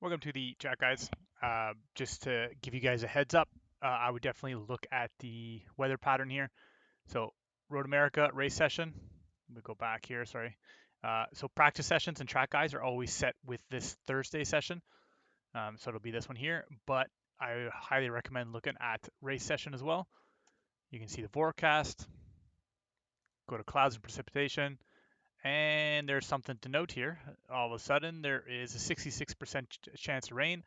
Welcome to the chat, guys. Just to give you guys a heads up, I would definitely look at the weather pattern here. So Road America race session. Let me go back here, sorry. So practice sessions and track guides are always set with this Thursday session. So it'll be this one here, but I highly recommend looking at race session as well. You can see the forecast, go to clouds and precipitation, and there's something to note here. All of a sudden, there is a 66% chance of rain.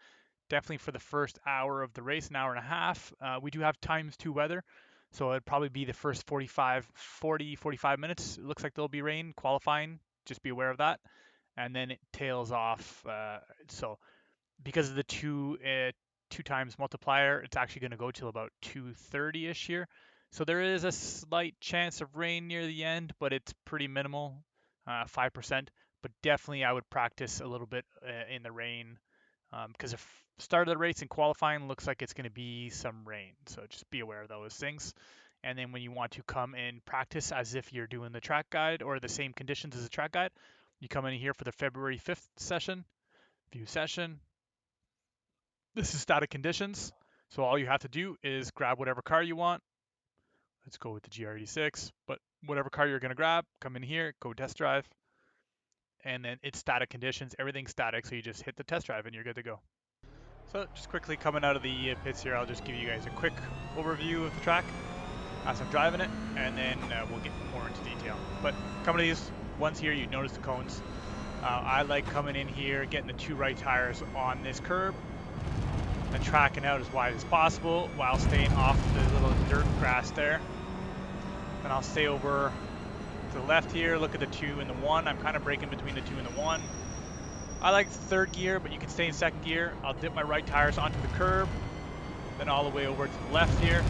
Definitely for the first hour of the race, an hour and a half. We do have ×2 weather, so it'd probably be the first 45 minutes. It looks like there'll be rain qualifying. Just be aware of that. And then it tails off. So because of the two times multiplier, it's actually going to go till about 2:30ish here. So there is a slight chance of rain near the end, but it's pretty minimal, 5%. But definitely I would practice a little bit in the rain, because if start of the race and qualifying looks like it's going to be some rain. So just be aware of those things. And then when you want to come and practice as if you're doing the track guide or the same conditions as the track guide, you come in here for the February 5th session, view session. This is static conditions. So all you have to do is grab whatever car you want. Let's go with the GR86, but whatever car you're going to grab, come in here, go test drive. And then it's static conditions, everything's static. So you just hit the test drive and you're good to go. So just quickly coming out of the pits here, I'll just give you guys a quick overview of the track as I'm driving it, and then we'll get more into detail. But coming to these ones here, you notice the cones. I like coming in here, getting the two right tires on this curb, and tracking out as wide as possible while staying off the little dirt grass there. Then I'll stay over to the left here, look at the 2 and the 1. I'm kind of breaking between the 2 and the 1. I like third gear, but you can stay in second gear. I'll dip my right tires onto the curb, then all the way over to the left here.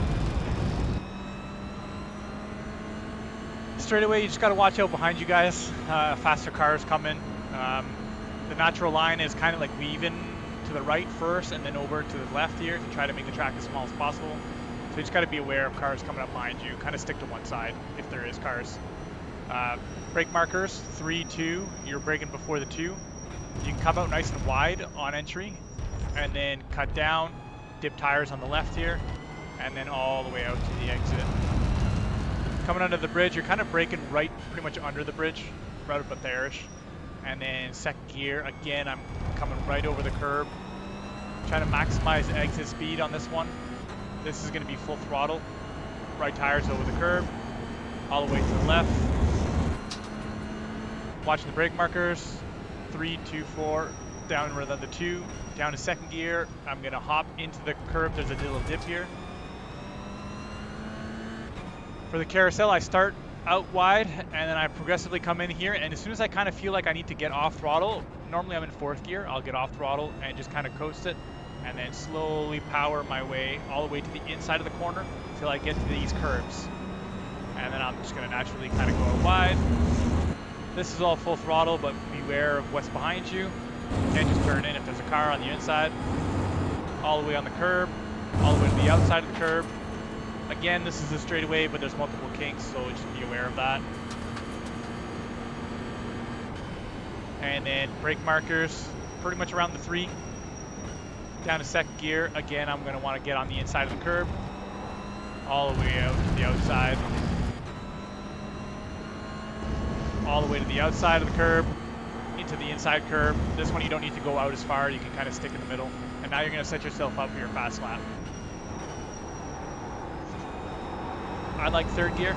Straight away, you just got to watch out behind you guys. Faster cars coming. The natural line is kind of like weaving to the right first and then over to the left here to try to make the track as small as possible. So you just got to be aware of cars coming up behind you. Kind of stick to one side if there is cars. Brake markers, 3, 2. You're braking before the 2. You can come out nice and wide on entry and then cut down, dip tires on the left here, and then all the way out to the exit. Coming under the bridge, you're kind of braking right pretty much under the bridge, right about there-ish. And then second gear, again, I'm coming right over the curb. Trying to maximize exit speed on this one. This is going to be full throttle. Right tires over the curb, all the way to the left. Watching the brake markers. 3, 2, 4, down rather than the 2, down to second gear. I'm gonna hop into the curb. There's a little dip here. For the carousel, I start out wide and then I progressively come in here, and as soon as I kind of feel like I need to get off throttle, normally I'm in fourth gear, I'll get off throttle and just kind of coast it and then slowly power my way all the way to the inside of the corner until I get to these curbs. And then I'm just gonna naturally kind of go out wide. This is all full throttle, but beware of what's behind you. You can't just turn in if there's a car on the inside. All the way on the curb, all the way to the outside of the curb. Again, this is a straightaway, but there's multiple kinks, so just be aware of that. And then brake markers, pretty much around the 3. Down to second gear. Again, I'm going to want to get on the inside of the curb, all the way out to the outside. All the way to the outside of the curb, into the inside curb. This one you don't need to go out as far, you can kind of stick in the middle. And now you're going to set yourself up for your fast lap. I like third gear,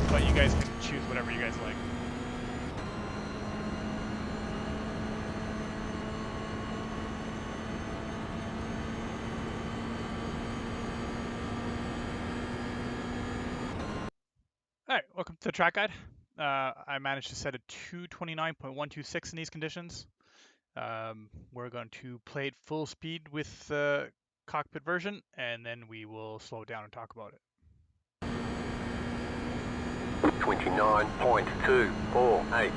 but you guys can choose whatever you guys like. All right, welcome to the track guide. I managed to set a 229.126 in these conditions. We're going to play it full speed with the cockpit version, and then we will slow down and talk about it. 29.248.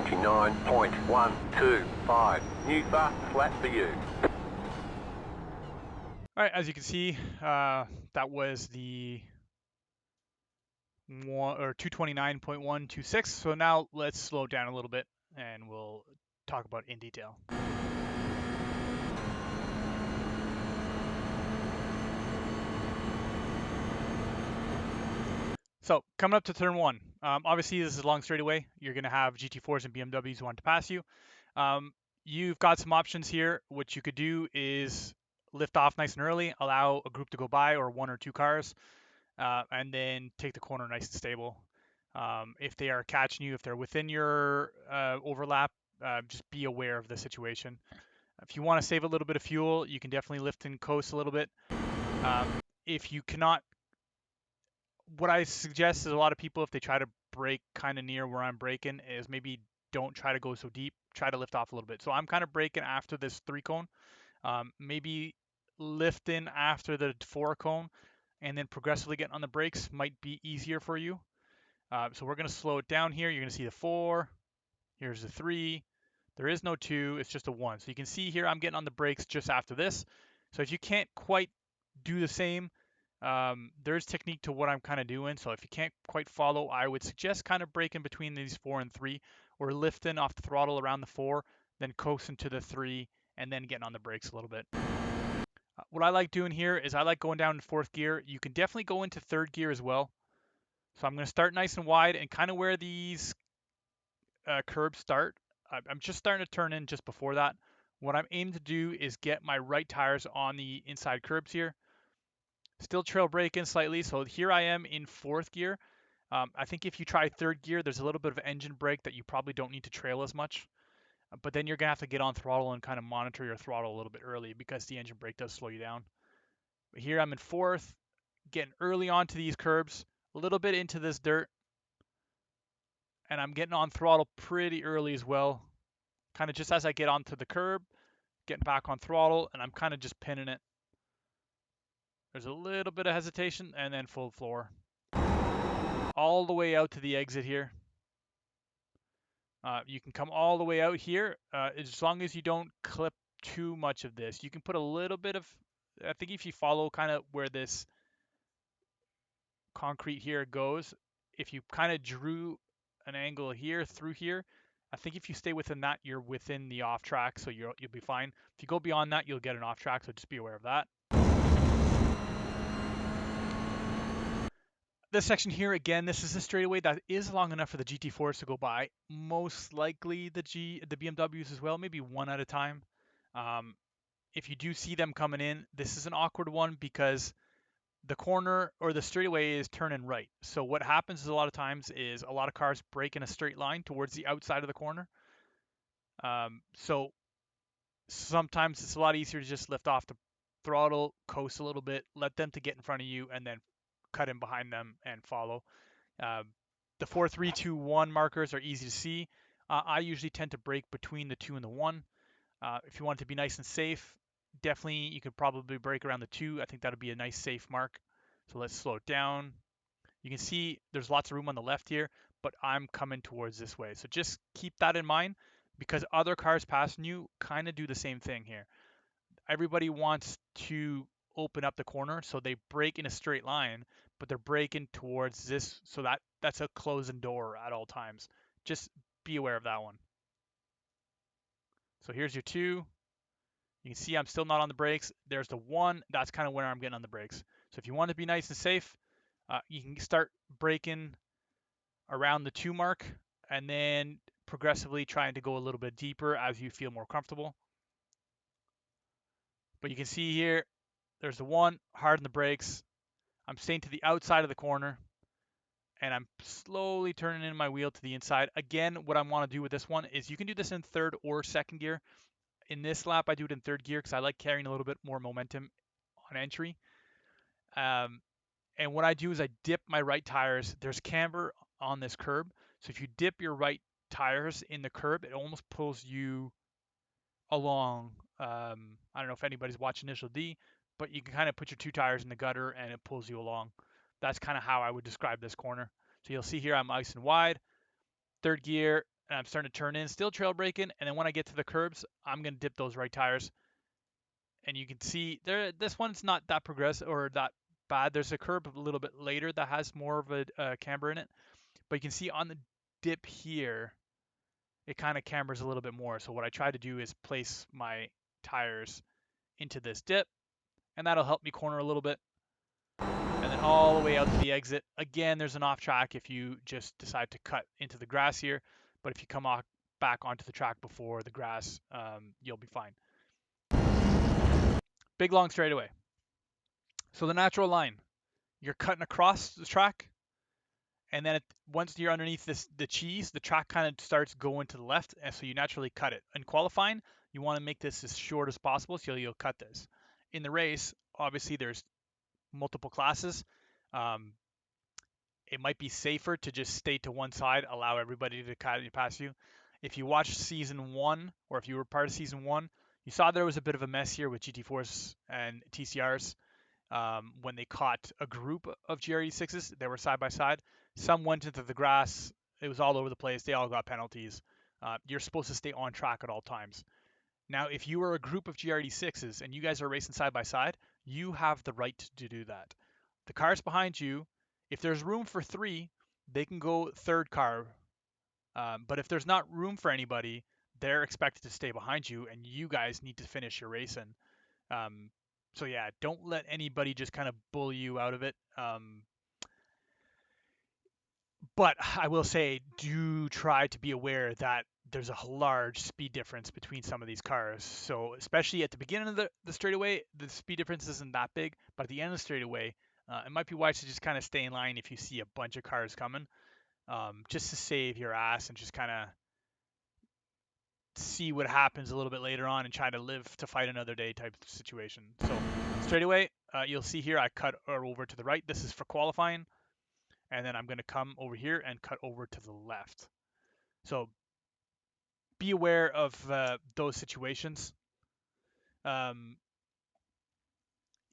29.125. New fast flat for you. All right, as you can see, that was the 229.126. So now let's slow down a little bit and we'll talk about it in detail. So coming up to turn one, obviously this is a long straightaway. You're going to have GT4s and BMWs want to pass you. You've got some options here. What you could do is lift off nice and early, allow a group to go by or one or two cars, and then take the corner nice and stable. If they are catching you, if they're within your overlap, just be aware of the situation. If you want to save a little bit of fuel, you can definitely lift and coast a little bit. If you cannot, what I suggest is a lot of people, if they try to brake kind of near where I'm braking, is maybe don't try to go so deep. Try to lift off a little bit. So I'm kind of braking after this 3 cone. Maybe lifting after the 4 cone and then progressively getting on the brakes might be easier for you. So we're going to slow it down here. You're going to see the 4. Here's the 3. There is no 2. It's just a 1. So you can see here I'm getting on the brakes just after this. So if you can't quite do the same, there's technique to what I'm kind of doing. So if you can't quite follow, I would suggest kind of braking between these 4 and 3, or lifting off the throttle around the 4, then coasting to the 3, and then getting on the brakes a little bit. What I like doing here is I like going down in 4th gear. You can definitely go into 3rd gear as well. So I'm going to start nice and wide, and kind of where these curbs start, I'm just starting to turn in just before that. What I'm aiming to do is get my right tires on the inside curbs here. Still trail braking slightly, so here I am in 4th gear. I think if you try 3rd gear, there's a little bit of engine brake that you probably don't need to trail as much. But then you're going to have to get on throttle and kind of monitor your throttle a little bit early because the engine brake does slow you down. But here I'm in 4th, getting early onto these curbs, a little bit into this dirt, and I'm getting on throttle pretty early as well. Kind of just as I get onto the curb, getting back on throttle, and I'm kind of just pinning it. There's a little bit of hesitation, and then full floor. All the way out to the exit here. You can come all the way out here, as long as you don't clip too much of this. You can put a little bit of, I think if you follow kind of where this concrete here goes, if you kind of drew an angle here through here, I think if you stay within that, you're within the off track, so you'll be fine. If you go beyond that, you'll get an off track, so just be aware of that. This section here, again, this is a straightaway that is long enough for the GT4s to go by. Most likely the BMWs as well, maybe one at a time. If you do see them coming in, this is an awkward one because the corner or the straightaway is turning right. So what happens is a lot of times is a lot of cars brake in a straight line towards the outside of the corner. So sometimes it's a lot easier to just lift off the throttle, coast a little bit, let them to get in front of you, and then cut in behind them and follow. The 4, 3, 2, 1 markers are easy to see. I usually tend to brake between the 2 and the 1. If you want it to be nice and safe, definitely you could probably brake around the 2. I think that'll be a nice safe mark. So let's slow it down. You can see there's lots of room on the left here, but I'm coming towards this way. So just keep that in mind because other cars passing you kind of do the same thing here. Everybody wants to open up the corner, so they brake in a straight line, but they're braking towards this, so that's a closing door at all times. Just be aware of that one. So here's your 2. You can see I'm still not on the brakes. There's the 1. That's kind of where I'm getting on the brakes. So if you want to be nice and safe, you can start braking around the 2 mark and then progressively trying to go a little bit deeper as you feel more comfortable. But you can see here, there's the 1, hard on the brakes. I'm staying to the outside of the corner and I'm slowly turning in my wheel to the inside. Again, what I want to do with this one is you can do this in 3rd or 2nd gear. In this lap, I do it in 3rd gear because I like carrying a little bit more momentum on entry. And what I do is I dip my right tires. There's camber on this curb. So if you dip your right tires in the curb, it almost pulls you along. I don't know if anybody's watched Initial D, but you can kind of put your 2 tires in the gutter and it pulls you along. That's kind of how I would describe this corner. So you'll see here I'm nice and wide. 3rd gear, and I'm starting to turn in, still trail braking, and then when I get to the curbs, I'm gonna dip those right tires. And you can see there, this one's not that progressive or that bad. There's a curb a little bit later that has more of a camber in it, but you can see on the dip here, it kind of cambers a little bit more. So what I try to do is place my tires into this dip, and that'll help me corner a little bit. And then all the way out to the exit. Again, there's an off track if you just decide to cut into the grass here, but if you come off back onto the track before the grass, you'll be fine. Big long straightaway. So the natural line, you're cutting across the track, and then once you're underneath the cheese, the track kind of starts going to the left, and so you naturally cut it. In qualifying, you want to make this as short as possible, so you'll cut this. In the race, obviously there's multiple classes. Um, it might be safer to just stay to one side, allow everybody to cut past you. If you watched season one, or if you were part of season one, you saw there was a bit of a mess here with GT4s and TCRs when they caught a group of GR86s. They were side by side. Some went into the grass. It was all over the place. They all got penalties. You're supposed to stay on track at all times. Now, if you are a group of GR86s and you guys are racing side by side, you have the right to do that. The cars behind you, if there's room for three, they can go third car. But if there's not room for anybody, they're expected to stay behind you, and you guys need to finish your racing. Um, so yeah, don't let anybody just kind of bully you out of it. But I will say, do try to be aware that there's a large speed difference between some of these cars. So especially at the beginning of the straightaway, the speed difference isn't that big, but at the end of the straightaway, it might be wise to just kind of stay in line if you see a bunch of cars coming, just to save your ass and just kind of see what happens a little bit later on and try to live to fight another day type of situation. So straightaway, you'll see here I cut over to the right. This is for qualifying, and then I'm going to come over here and cut over to the left. So be aware of those situations. Um,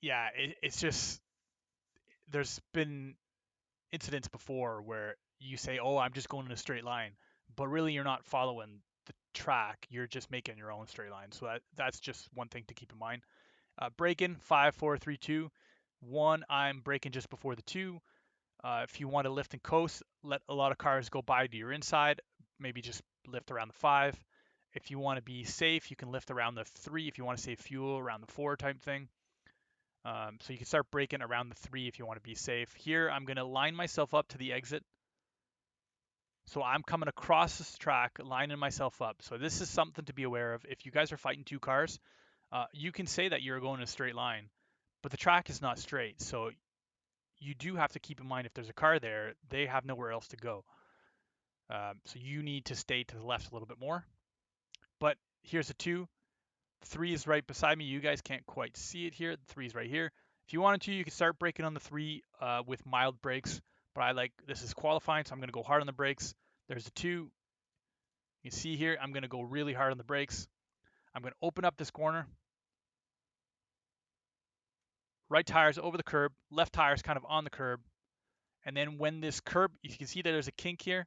yeah, it's just there's been incidents before where you say, "Oh, I'm just going in a straight line," but really you're not following the track. You're just making your own straight line. So that's just one thing to keep in mind. Braking 5, 4, 3, 2, 1. I'm braking just before the 2. If you want to lift and coast, let a lot of cars go by to your inside. Maybe just lift around the 5. If you want to be safe, you can lift around the 3. If you want to save fuel, around the 4 type thing. So you can start braking around the 3 if you want to be safe. Here, I'm going to line myself up to the exit. So I'm coming across this track, lining myself up. So this is something to be aware of. If you guys are fighting two cars, you can say that you're going in a straight line, but the track is not straight. So you do have to keep in mind if there's a car there, they have nowhere else to go. So you need to stay to the left a little bit more. But here's a 2. 3 is right beside me. You guys can't quite see it here. The 3 is right here. If you wanted to, you could start braking on the 3 with mild brakes. But this is qualifying, so I'm going to go hard on the brakes. There's the 2. You can see here, I'm going to go really hard on the brakes. I'm going to open up this corner. Right tire's over the curb. Left tire's kind of on the curb. And then when this curb, you can see that there's a kink here.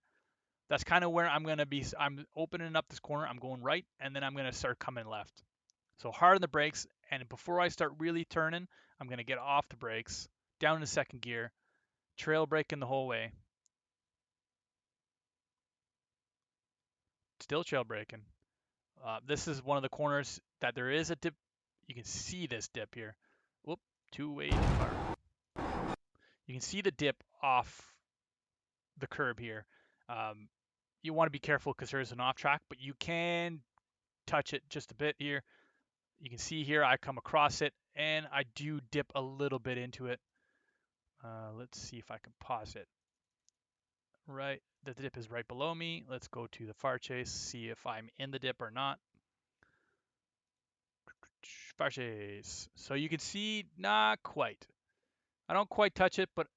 That's kind of where I'm going to be. I'm opening up this corner. I'm going right, and then I'm going to start coming left. So hard on the brakes, and before I start really turning, I'm going to get off the brakes, down into second gear, trail braking the whole way. Still trail braking. This is one of the corners that there is a dip. You can see this dip here. Whoop, two-way car. You can see the dip off the curb here. You want to be careful because there's an off track, but you can touch it just a bit here. You can see here I come across it, and I do dip a little bit into it. Let's see if I can pause it. Right, the dip is right below me. Let's go to the far chase, see if I'm in the dip or not. Far chase. So you can see, not quite. I don't quite touch it, but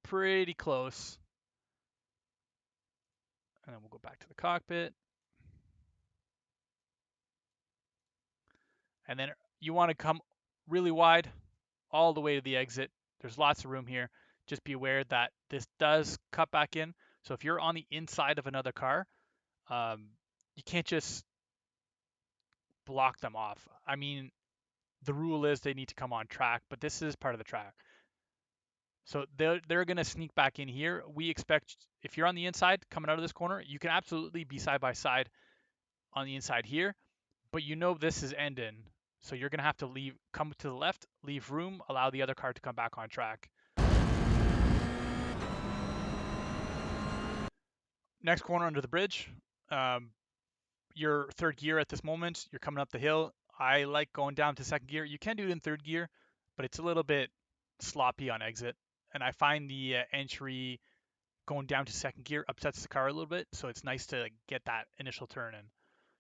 pretty close. And then we'll go back to the cockpit. And then you want to come really wide all the way to the exit. There's lots of room here. Just be aware that this does cut back in. So if you're on the inside of another car, Um, you can't just block them off. I mean, the rule is they need to come on track, but this is part of the track. So they're going to sneak back in here. We expect if you're on the inside coming out of this corner, you can absolutely be side by side on the inside here, but you know this is end in. So you're going to have to come to the left, leave room, allow the other car to come back on track. Next corner under the bridge. Um, your third gear at this moment, you're coming up the hill. I like going down to second gear. You can do it in third gear, but it's a little bit sloppy on exit. And I find the entry going down to second gear upsets the car a little bit, so it's nice to get that initial turn in.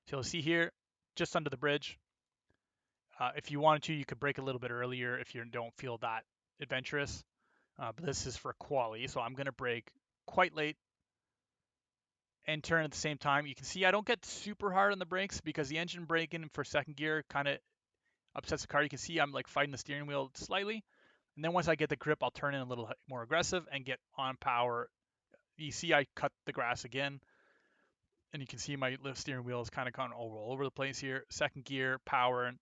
So you'll see here, just under the bridge. If you wanted to, you could brake a little bit earlier if you don't feel that adventurous. But this is for quali, so I'm going to brake quite late and turn at the same time. You can see I don't get super hard on the brakes because the engine braking for second gear kind of upsets the car. You can see I'm like fighting the steering wheel slightly. And then once I get the grip, I'll turn in a little more aggressive and get on power. You see I cut the grass again. And you can see my lift steering wheel is kind of gone all over the place here. Second gear, power.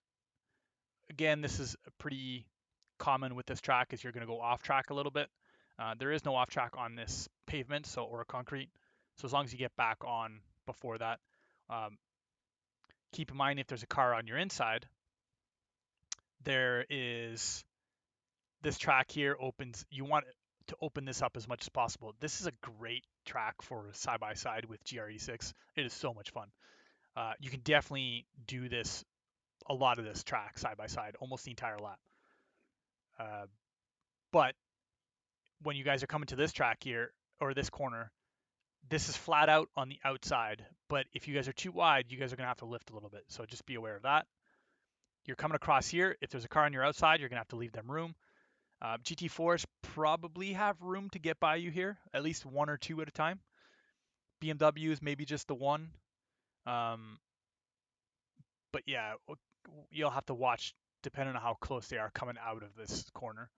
Again, this is pretty common with this track is you're going to go off track a little bit. There is no off track on this pavement, or concrete. So as long as you get back on before that, um, keep in mind if there's a car on your inside, there is this track here opens. You want to open this up as much as possible. This is a great track for side by side with GR86. It is so much fun. You can definitely do this, a lot of this track side by side, almost the entire lap. Uh, but when you guys are coming to this track here or this corner, this is flat out on the outside. But if you guys are too wide, you guys are going to have to lift a little bit. So just be aware of that. You're coming across here. If there's a car on your outside, you're going to have to leave them room. GT4s probably have room to get by you here, at least one or two at a time. BMWs maybe just the one. Um, but yeah, you'll have to watch depending on how close they are coming out of this corner.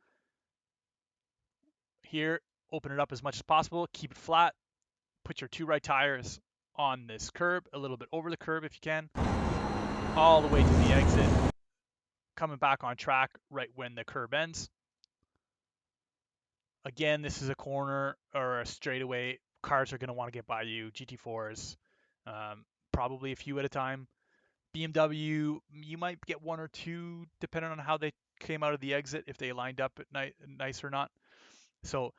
Here, open it up as much as possible. Keep it flat. Put your two right tires on this curb, a little bit over the curb if you can, all the way to the exit. Coming back on track right when the curb ends. Again, this is a corner or a straightaway. Cars are going to want to get by you. GT4s, probably a few at a time. BMW, you might get one or two depending on how they came out of the exit, if they lined up at nice or not. So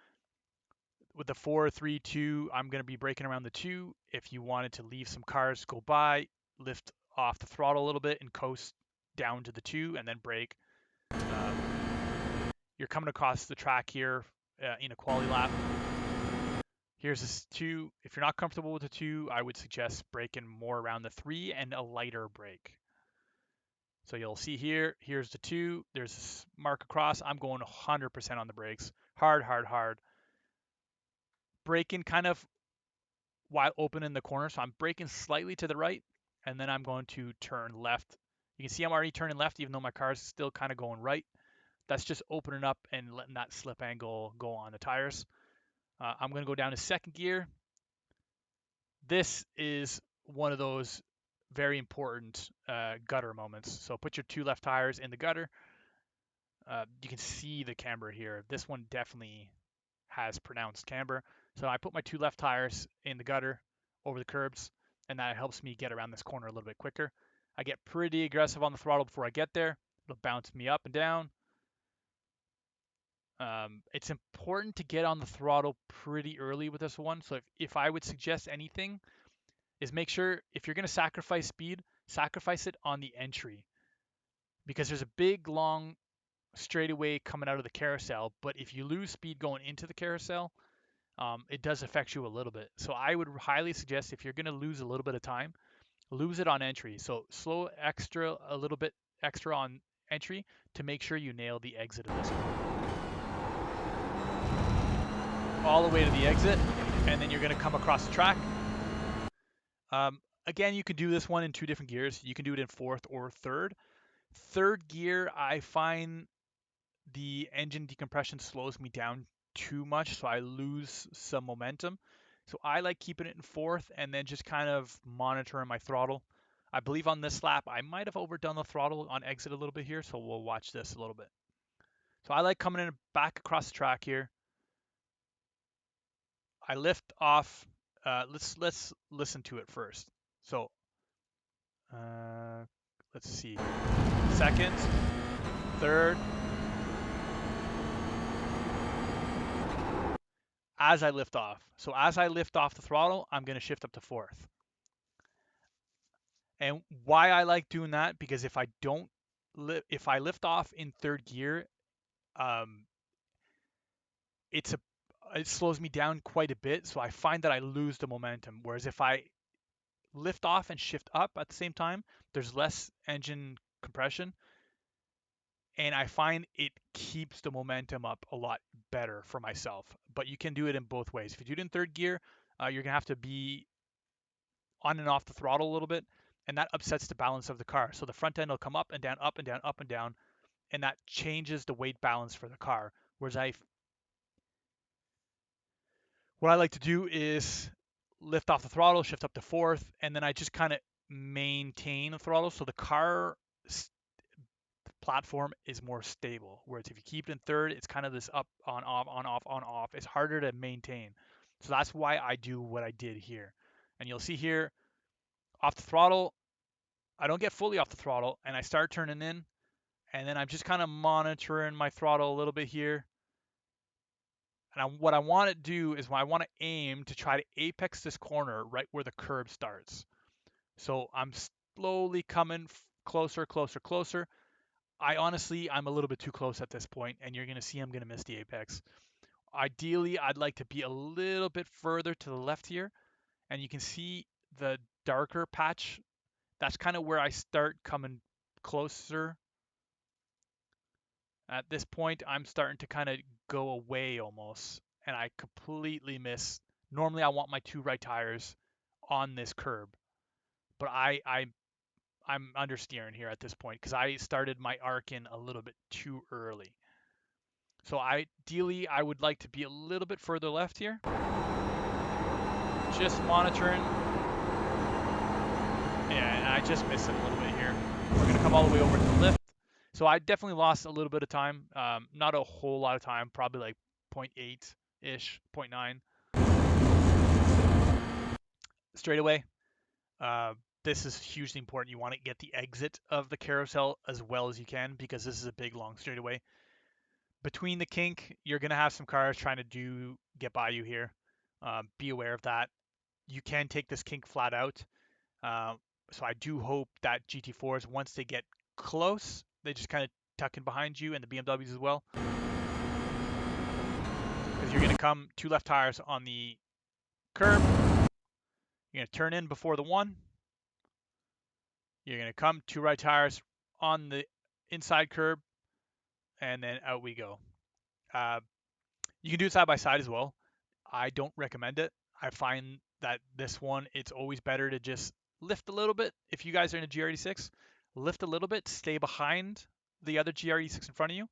with the 4, 3, 2, I'm going to be braking around the 2. If you wanted to leave some cars go by, lift off the throttle a little bit and coast down to the 2 and then brake. You're coming across the track here in a quali lap. Here's this 2. If you're not comfortable with the 2, I would suggest braking more around the 3 and a lighter brake. So you'll see here, here's the 2. There's this mark across. I'm going 100% on the brakes. Hard, hard, hard. Braking kind of wide open in the corner. So I'm braking slightly to the right, and then I'm going to turn left. You can see I'm already turning left, even though my car's still kind of going right. That's just opening up and letting that slip angle go on the tires. I'm going to go down to second gear. This is one of those very important gutter moments. So put your two left tires in the gutter. You can see the camber here. This one definitely has pronounced camber. So I put my two left tires in the gutter over the curbs, and that helps me get around this corner a little bit quicker. I get pretty aggressive on the throttle before I get there. It'll bounce me up and down. It's important to get on the throttle pretty early with this one. So if I would suggest anything, is make sure if you're going to sacrifice speed, sacrifice it on the entry. Because there's a big, long straightaway coming out of the carousel. But if you lose speed going into the carousel, it does affect you a little bit. So I would highly suggest if you're going to lose a little bit of time, lose it on entry. So slow a little bit extra on entry to make sure you nail the exit of this one. All the way to the exit, and then you're going to come across the track. Again, you can do this one in two different gears. You can do it in fourth or third. Third gear, I find the engine decompression slows me down too much, so I lose some momentum. So I like keeping it in fourth and then just kind of monitoring my throttle. I believe on this lap, I might have overdone the throttle on exit a little bit here, so we'll watch this a little bit. So I like coming in back across the track here. I lift off. Let's listen to it first. So let's see. Second, third. As I lift off. So as I lift off the throttle, I'm going to shift up to fourth. And why I like doing that, because if I don't, if I lift off in third gear, um, it slows me down quite a bit. So I find that I lose the momentum. Whereas if I lift off and shift up at the same time, there's less engine compression, and I find it keeps the momentum up a lot better for myself. But you can do it in both ways. If you do it in third gear, you're gonna have to be on and off the throttle a little bit, and that upsets the balance of the car. So the front end will come up and down, up and down, up and down, and that changes the weight balance for the car. Whereas what I like to do is lift off the throttle, shift up to fourth, and then I just kind of maintain the throttle so the car platform is more stable. Whereas if you keep it in third, it's kind of this up, on, off, on, off, on, off. It's harder to maintain. So that's why I do what I did here. And you'll see here, off the throttle, I don't get fully off the throttle, and I start turning in, and then I'm just kind of monitoring my throttle a little bit here. And what I want to do is I want to aim to try to apex this corner right where the curb starts. So I'm slowly coming closer, closer, closer. I'm a little bit too close at this point, and you're going to see I'm going to miss the apex. Ideally, I'd like to be a little bit further to the left here, and you can see the darker patch. That's kind of where I start coming closer. At this point, I'm starting to kind of go away almost, and I completely miss. Normally, I want my two right tires on this curb, but I'm understeering here at this point because I started my arc in a little bit too early. So ideally, I would like to be a little bit further left here. Just monitoring. Yeah, and I just missed it a little bit here. We're going to come all the way over to the lift. So I definitely lost a little bit of time. Not a whole lot of time, probably like 0.8-ish, 0.9. Straightaway. This is hugely important. You want to get the exit of the carousel as well as you can because this is a big, long straightaway. Between the kink, you're going to have some cars trying to get by you here. Be aware of that. You can take this kink flat out. So I do hope that GT4s, once they get close, they just kind of tuck in behind you, and the BMWs as well. Because you're going to come two left tires on the curb. You're going to turn in before the one. You're going to come two right tires on the inside curb, and then out we go. You can do it side by side as well. I don't recommend it. I find that this one, it's always better to just lift a little bit. If you guys are in a GR86, lift a little bit, stay behind the other GR86 in front of you,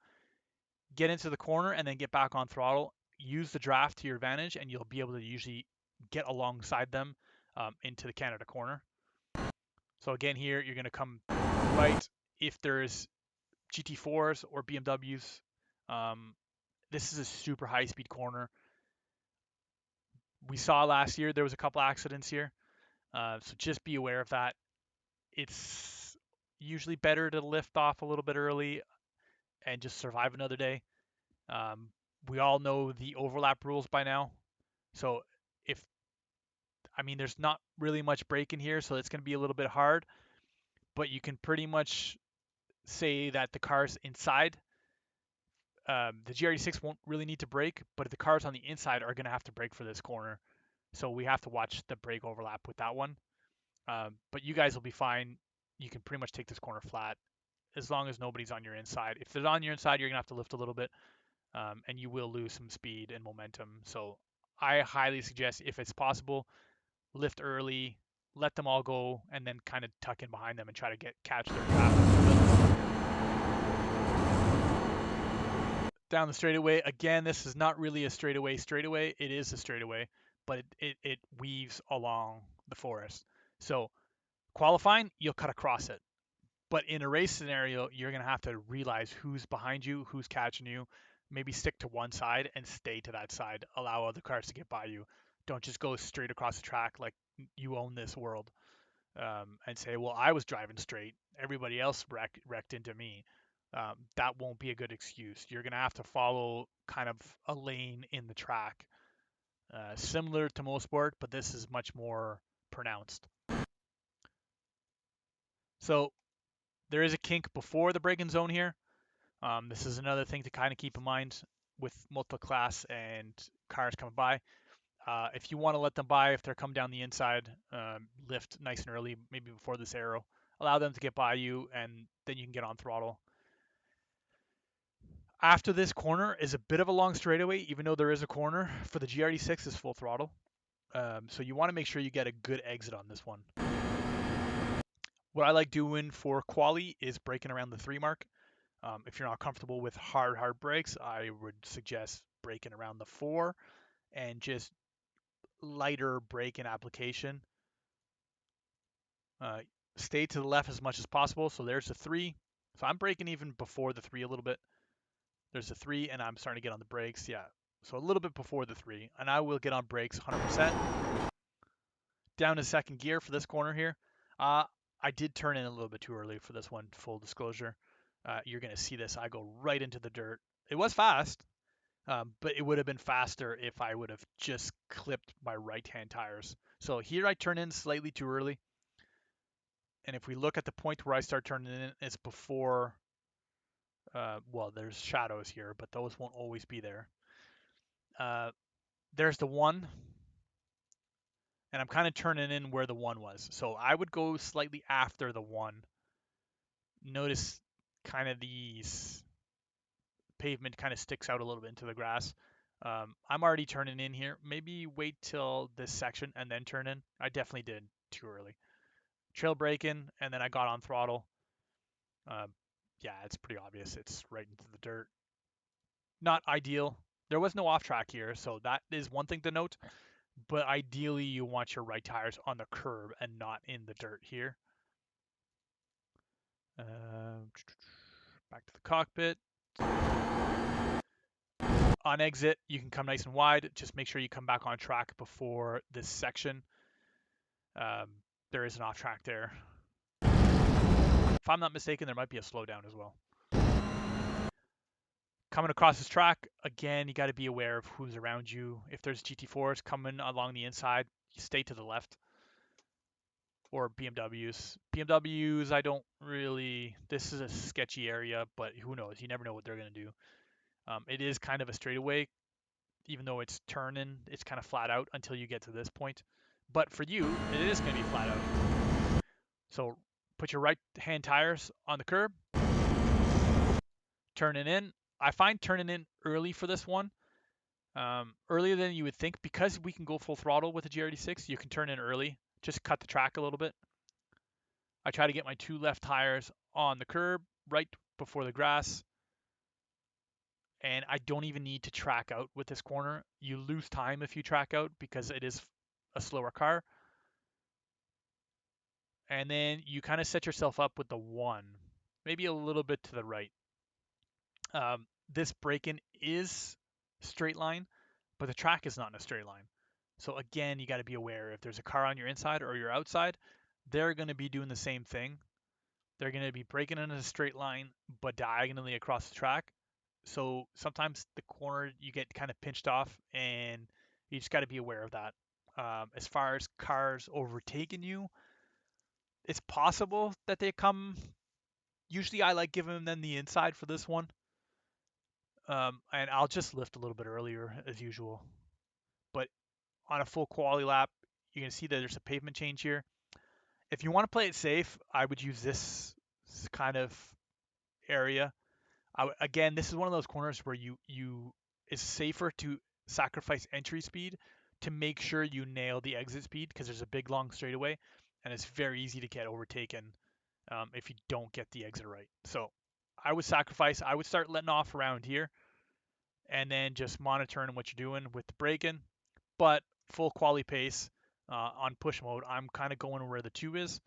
get into the corner, and then get back on throttle. Use the draft to your advantage, and you'll be able to usually get alongside them into the Canada corner. So again, here you're going to come right. If there's GT4s or BMWs, this is a super high-speed corner. We saw last year there was a couple accidents here, so just be aware of that. It's usually better to lift off a little bit early and just survive another day. We all know the overlap rules by now, so there's not really much braking here, so it's going to be a little bit hard, but you can pretty much say that the cars inside, the GR86 won't really need to brake, but the cars on the inside are going to have to brake for this corner. So we have to watch the brake overlap with that one. But you guys will be fine. You can pretty much take this corner flat as long as nobody's on your inside. If they're on your inside, you're going to have to lift a little bit, and you will lose some speed and momentum. So I highly suggest, if it's possible, lift early, let them all go, and then kind of tuck in behind them and try to catch their draft. Down the straightaway. Again, this is not really a straightaway. It is a straightaway, but it weaves along the forest. So qualifying, you'll cut across it. But in a race scenario, you're going to have to realize who's behind you, who's catching you. Maybe stick to one side and stay to that side. Allow other cars to get by you. Don't just go straight across the track like you own this world, and say, well, I was driving straight. Everybody else wrecked into me. That won't be a good excuse. You're going to have to follow kind of a lane in the track, similar to most sport, but this is much more pronounced. So there is a kink before the braking zone here. This is another thing to kind of keep in mind with multiple class and cars coming by. If you want to let them by, if they're coming down the inside, lift nice and early, maybe before this arrow. Allow them to get by you, and then you can get on throttle. After this corner is a bit of a long straightaway, even though there is a corner. For the GR86 is full throttle. So you want to make sure you get a good exit on this one. What I like doing for quali is braking around the 3 mark. If you're not comfortable with hard brakes, I would suggest braking around the 4 and just lighter braking application. Stay to the left as much as possible. So there's the 3. So I'm braking even before the 3 a little bit. There's the 3, and I'm starting to get on the brakes. Yeah, so a little bit before the 3, and I will get on brakes 100%. Down to second gear for this corner here. I did turn in a little bit too early for this one, full disclosure. You're going to see this. I go right into the dirt. It was fast, but it would have been faster if I would have just clipped my right-hand tires. So here I turn in slightly too early. And if we look at the point where I start turning in, it's before, well, there's shadows here, but those won't always be there. There's the 1, and I'm kind of turning in where the 1 was. So I would go slightly after the 1. Notice kind of these pavement kind of sticks out a little bit into the grass. I'm already turning in here. Maybe wait till this section and then turn in. I definitely did too early. Trail braking, and then I got on throttle. Yeah, it's pretty obvious. It's right into the dirt. Not ideal. There was no off track here, so that is one thing to note. But ideally, you want your right tires on the curb and not in the dirt here. Back to the cockpit. On exit, you can come nice and wide. Just make sure you come back on track before this section. There is an off track there. If I'm not mistaken, there might be a slowdown as well. Coming across this track, again, you got to be aware of who's around you. If there's GT4s coming along the inside, you stay to the left. Or BMWs. BMWs, I don't really. This is a sketchy area, but who knows? You never know what they're going to do. It is kind of a straightaway, even though it's turning, it's kind of flat out until you get to this point. But for you, it is going to be flat out. So put your right hand tires on the curb, turning in. I find turning in early for this one, earlier than you would think, because we can go full throttle with the GR86. You can turn in early, just cut the track a little bit. I try to get my 2 left tires on the curb right before the grass. And I don't even need to track out with this corner. You lose time if you track out because it is a slower car. And then you kind of set yourself up with the 1, maybe a little bit to the right. This break-in is straight line, but the track is not in a straight line. So again, you got to be aware if there's a car on your inside or your outside, they're going to be doing the same thing. They're going to be breaking in a straight line, but diagonally across the track. So sometimes the corner you get kind of pinched off, and you just got to be aware of that. As far as cars overtaking you, it's possible that they come. Usually, I like giving them the inside for this one, and I'll just lift a little bit earlier as usual. But on a full quality lap, you can see that there's a pavement change here. If you want to play it safe, I would use this kind of area. Again, this is one of those corners where it's safer to sacrifice entry speed to make sure you nail the exit speed, because there's a big long straightaway and it's very easy to get overtaken if you don't get the exit right. So I would start letting off around here and then just monitoring what you're doing with the braking. But full quality pace on push mode. I'm kind of going where the 2 is.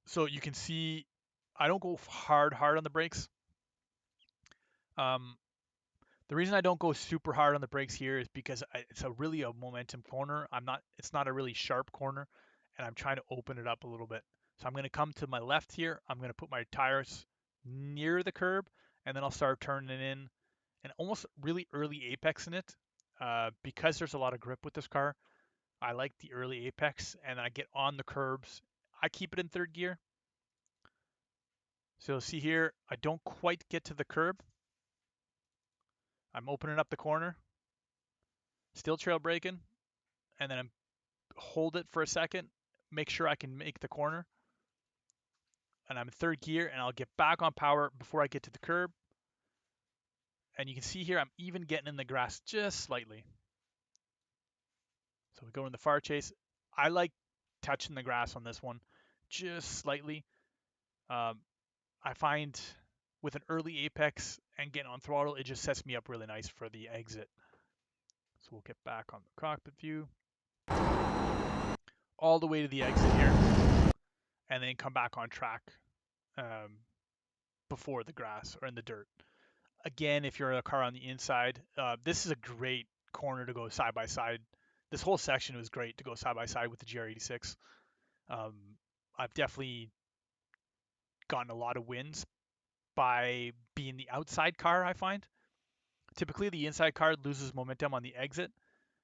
So you can see I don't go hard on the brakes. Um, the reason I don't go super hard on the brakes here is because it's really a momentum corner. It's not a really sharp corner, and I'm trying to open it up a little bit. So I'm going to come to my left here. I'm going to put my tires near the curb, and then I'll start turning it in and almost really early apex in it. Because there's a lot of grip with this car, I like the early apex, and I get on the curbs. I keep it in third gear. So you'll see here, I don't quite get to the curb. I'm opening up the corner, still trail braking, and then I'm hold it for a second, make sure I can make the corner, and I'm in third gear, and I'll get back on power before I get to the curb. And you can see here, I'm even getting in the grass just slightly. So we go in the far chase. I like touching the grass on this one, just slightly. Um, I find with an early apex and getting on throttle, it just sets me up really nice for the exit. So we'll get back on the cockpit view, all the way to the exit here, and then come back on track um, before the grass or in the dirt. Again, if you're a car on the inside, this is a great corner to go side by side. This whole section was great to go side by side with the GR86. Um, I've definitely gotten a lot of wins by being the outside car, I find. Typically, the inside car loses momentum on the exit.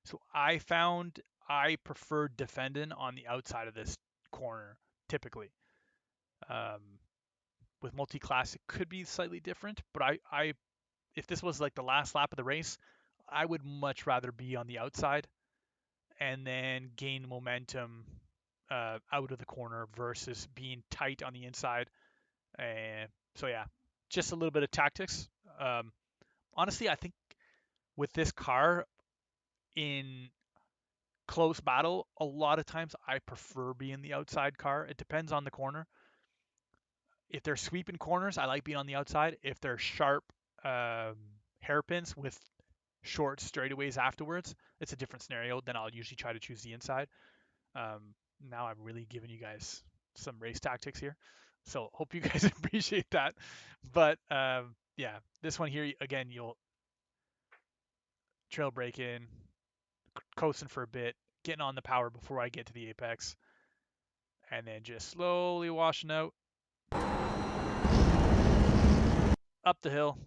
So I found I prefer defending on the outside of this corner, typically. Um, with multi-class, it could be slightly different, but I if this was like the last lap of the race, I would much rather be on the outside and then gain momentum out of the corner versus being tight on the inside. And so yeah, just a little bit of tactics. Um, Honestly, I think with this car in close battle, a lot of times I prefer being the outside car. It depends on the corner. If they're sweeping corners, I like being on the outside. If they're sharp um, hairpins with short straightaways afterwards, it's a different scenario. Then I'll usually try to choose the inside. Now I'm really giving you guys some race tactics here. So hope you guys appreciate that. But yeah, this one here, again, you'll trail brake in, coasting for a bit, getting on the power before I get to the apex, and then just slowly washing out up the hill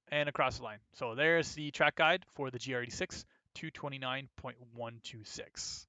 and across the line. So there's the track guide for the GR86 229.126.